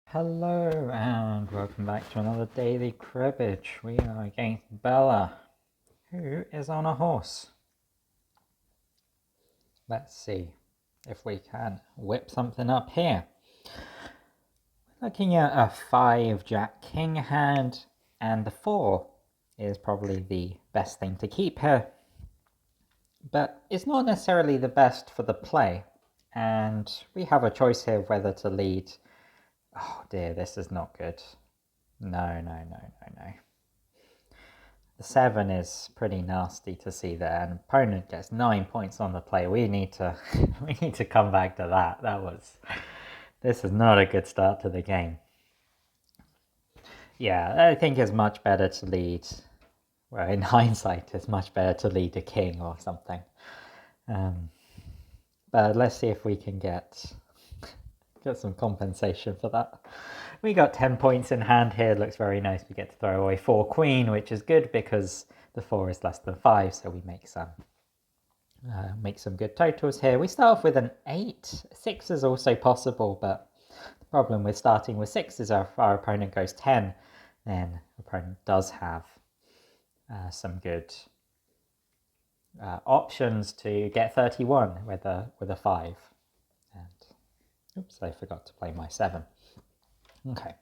Hello and welcome back to another daily cribbage. We are against Bella, who is on a horse. Let's see if we can whip something up here. Looking at a 5 Jack King hand, and the 4 is probably the best thing to keep here. But it's not necessarily the best for the play, and we have a choice here whether to lead. Oh dear, this is not good. No. The 7 is pretty nasty to see there, and opponent gets 9 points on the play. We need to we need to come back to that. This is not a good start to the game. Yeah, I think it's much better to lead. Well, in hindsight, it's much better to lead a king or something. But let's see if we can get some compensation for that. We got 10 points in hand here. Looks very nice. We get to throw away 4 queen, which is good because the 4 is less than 5, so we make some good totals here. We start off with an 8. 6 is also possible, but the problem with starting with 6 is if our opponent goes 10, then the opponent does have some good options to get 31 with a 5. And oops, I forgot to play my 7. Okay.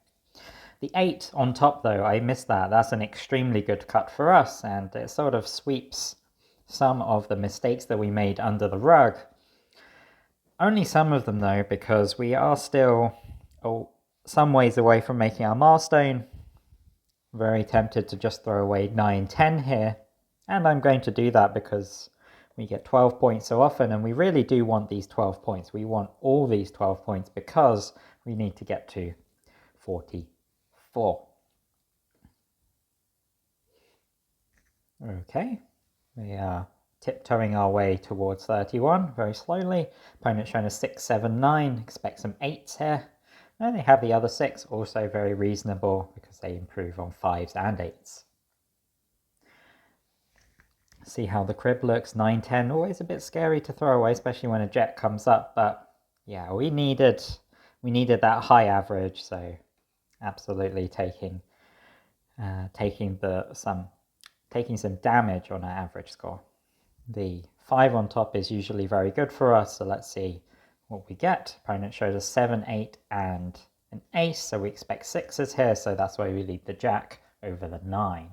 The 8 on top, though, I missed that. That's an extremely good cut for us, and it sort of sweeps some of the mistakes that we made under the rug. Only some of them, though, because we are still some ways away from making our milestone. Very tempted to just throw away 9, 10 here, and I'm going to do that because we get 12 points so often, and we really do want these 12 points. We want all these 12 points because we need to get to 44. Okay, we are tiptoeing our way towards 31 very slowly. Opponent showing a 6, 7, 9. Expect some 8s here. And they have the other 6, also very reasonable because they improve on 5s and 8s. See how the crib looks. 9, 10, always a bit scary to throw away, especially when a jet comes up. But yeah, we needed that high average, so absolutely taking some damage on our average score. The 5 on top is usually very good for us, so let's see what we get. Opponent shows us 7, 8, and an ace, so we expect 6s here, so that's why we lead the jack over the 9.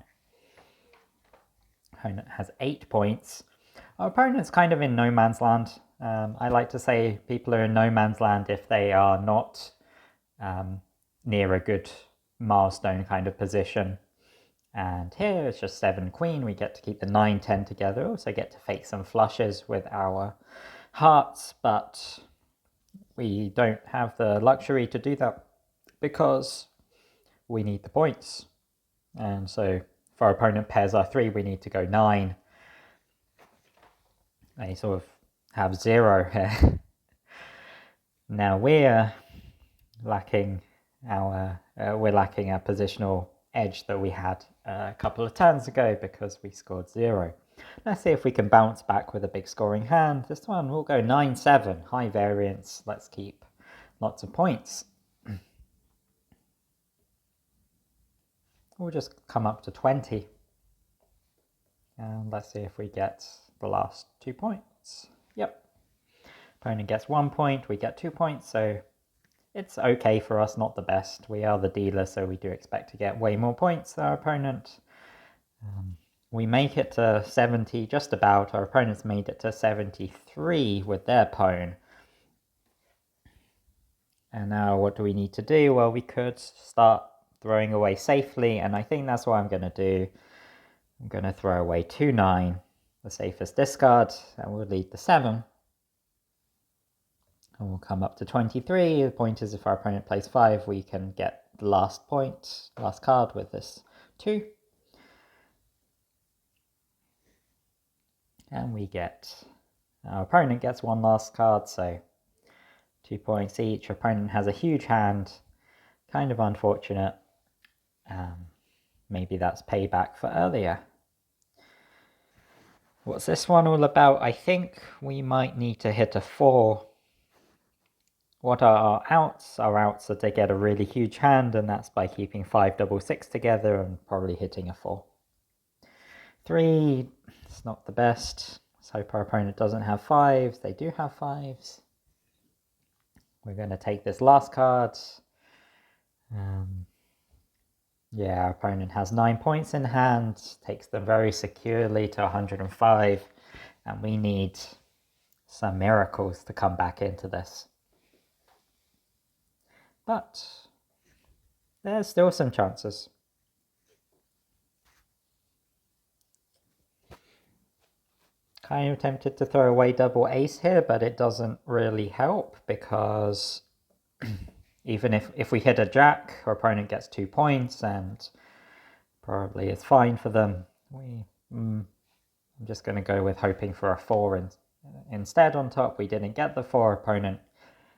Opponent has 8 points. Our opponent's kind of in no man's land. I like to say people are in no man's land if they are not near a good milestone kind of position. And here it's just 7 queen. We get to keep the 9, 10 together. Also get to fake some flushes with our hearts, but we don't have the luxury to do that because we need the points. And so if our opponent pairs our 3, we need to go 9. They sort of have 0 here. Now we're lacking our positional edge that we had a couple of turns ago because we scored 0. Let's see if we can bounce back with a big scoring hand. This one will go 9, 7, high variance. Let's keep lots of points. We'll just come up to 20. And let's see if we get the last 2 points. Yep. Opponent gets 1 point, we get 2 points, so it's okay for us, not the best. We are the dealer, so we do expect to get way more points than our opponent. We make it to 70, just about. Our opponents made it to 73 with their pawn. And now what do we need to do? Well, we could start throwing away safely, and I think that's what I'm going to do. I'm going to throw away 2, 9, the safest discard, and we'll lead the 7. And we'll come up to 23. The point is if our opponent plays 5, we can get the last card with this 2. And our opponent gets 1 last card, so 2 points each. Our opponent has a huge hand, kind of unfortunate. Maybe that's payback for earlier. What's this one all about? I think we might need to hit a 4 what are our outs? Our outs are to get a really huge hand, and that's by keeping 5 double 6 together and probably hitting a 4. 3, it's not the best. Let's hope our opponent doesn't have 5s. They do have 5s. We're going to take this last card. Yeah, our opponent has 9 points in hand, takes them very securely to 105, and we need some miracles to come back into this. But there's still some chances. Kind of tempted to throw away double ace here, but it doesn't really help because even if we hit a jack, our opponent gets 2 points and probably is fine for them. I'm just going to go with hoping for a 4 instead on top. We didn't get the 4. Opponent,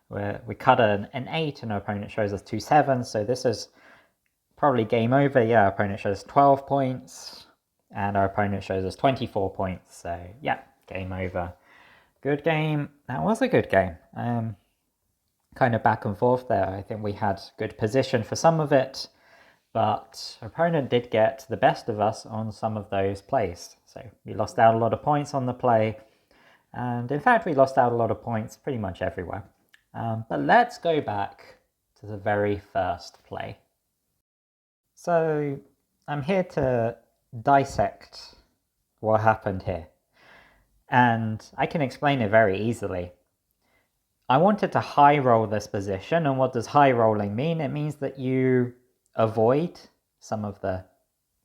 we cut an 8 and our opponent shows us 2 7s, so this is probably game over. Yeah, our opponent shows 12 points and our opponent shows us 24 points, so yeah, game over. Good game. That was a good game. Kind of back and forth there. I think we had good position for some of it, but our opponent did get the best of us on some of those plays. So we lost out a lot of points on the play, and in fact we lost out a lot of points pretty much everywhere. But let's go back to the very first play. So I'm here to dissect what happened here, and I can explain it very easily. I wanted to high roll this position, and what does high rolling mean? It means that you avoid some of the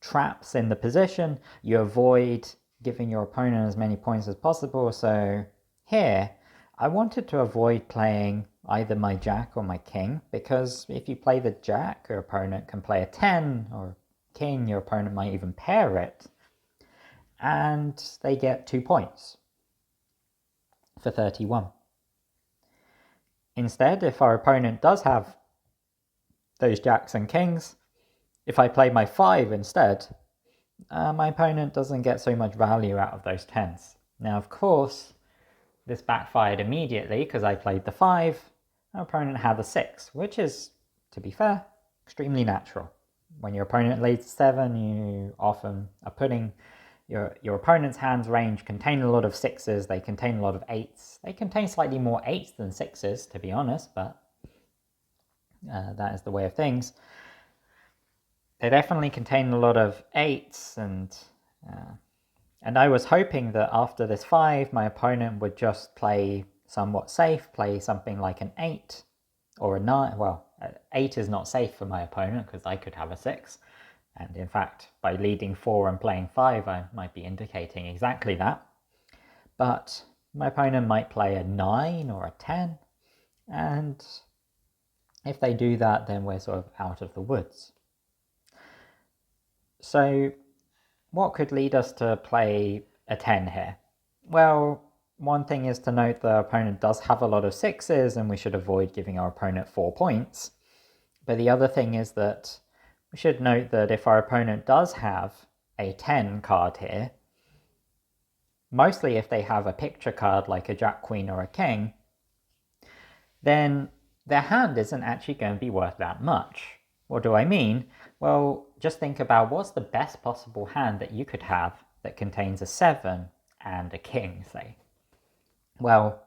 traps in the position, you avoid giving your opponent as many points as possible. So here, I wanted to avoid playing either my jack or my king, because if you play the jack, your opponent can play a 10, or king, your opponent might even pair it, and they get 2 points for 31. Instead, if our opponent does have those jacks and kings, if I play my 5 instead, my opponent doesn't get so much value out of those 10s. Now, of course, this backfired immediately because I played the 5, our opponent had the 6, which is, to be fair, extremely natural. When your opponent leads 7, you often are putting your opponent's hands range contain a lot of 6s, they contain a lot of 8s. They contain slightly more 8s than 6s, to be honest, but that is the way of things. They definitely contain a lot of 8s, and I was hoping that after this 5, my opponent would just play somewhat safe, play something like an 8 or a 9. Well, 8 is not safe for my opponent because I could have a 6. And in fact, by leading 4 and playing 5, I might be indicating exactly that. But my opponent might play a 9 or a 10. And if they do that, then we're sort of out of the woods. So what could lead us to play a 10 here? Well, one thing is to note the opponent does have a lot of 6s and we should avoid giving our opponent 4 points. But the other thing is that we should note that if our opponent does have a 10 card here, mostly if they have a picture card like a jack, queen, or a king, then their hand isn't actually going to be worth that much. What do I mean? Well, just think about what's the best possible hand that you could have that contains a 7 and a king, say. Well,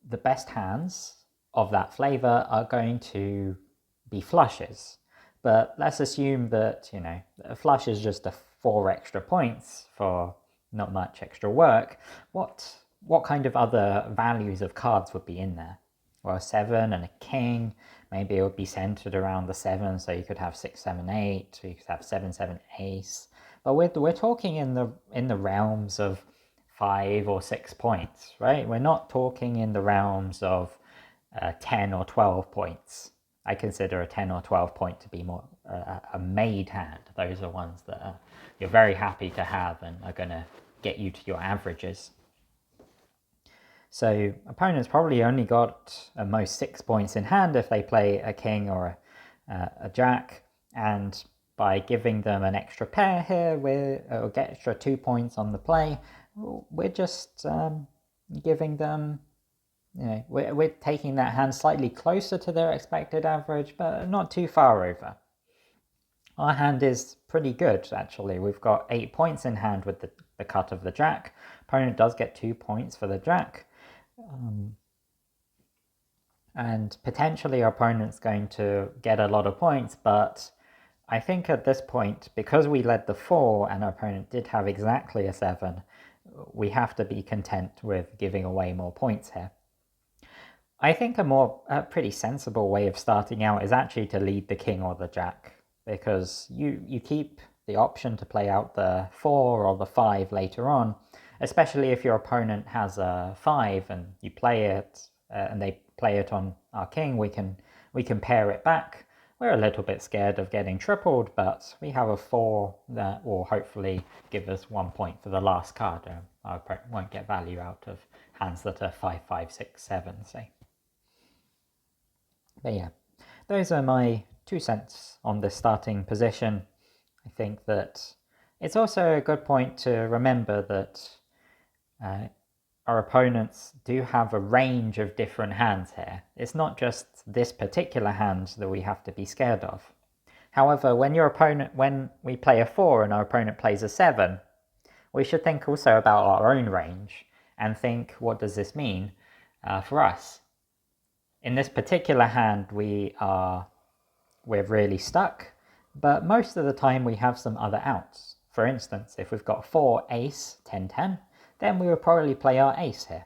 the best hands of that flavor are going to be flushes. But let's assume that, a flush is just 4 extra points for not much extra work. What kind of other values of cards would be in there? Well, a 7 and a king, maybe it would be centered around the 7, so you could have 6, 7, 8, or you could have 7, 7, ace. But we're talking in the realms of 5 or 6 points, right? We're not talking in the realms of 10 or 12 points. I consider a 10 or 12 point to be more a made hand. Those are ones that you're very happy to have and are going to get you to your averages. So opponents probably only got at most 6 points in hand if they play a king or a jack, and by giving them an extra pair here, we'll get extra 2 points on the play. We're just giving them You know, we're taking that hand slightly closer to their expected average, but not too far over. Our hand is pretty good, actually. We've got 8 points in hand with the cut of the jack. Opponent does get 2 points for the jack. And potentially our opponent's going to get a lot of points, but I think at this point, because we led the 4 and our opponent did have exactly a 7, we have to be content with giving away more points here. I think a pretty sensible way of starting out is actually to lead the king or the jack, because you keep the option to play out the 4 or the 5 later on, especially if your opponent has a 5 and you play it and they play it on our king. We can pair it back. We're a little bit scared of getting tripled, but we have a 4 that will hopefully give us 1 point for the last card. Our opponent won't get value out of hands that are 5, 5, 6, 7, say. But yeah, those are my 2 cents on this starting position. I think that it's also a good point to remember that our opponents do have a range of different hands here. It's not just this particular hand that we have to be scared of. However, when we play a 4 and our opponent plays a 7, we should think also about our own range and think, what does this mean for us? In this particular hand, we're really stuck, but most of the time we have some other outs. For instance, if we've got 4 ace 10 10, then we would probably play our ace here.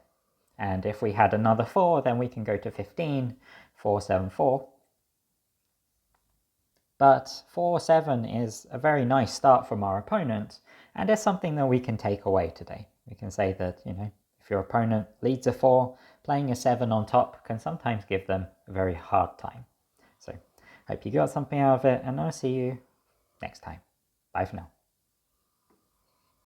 And if we had another 4, then we can go to 15, 4 7 4. But 4 7 is a very nice start from our opponent, and it's something that we can take away today. We can say that, you know, if your opponent leads a 4, playing a 7 on top can sometimes give them a very hard time. So, hope you got something out of it, and I'll see you next time. Bye for now.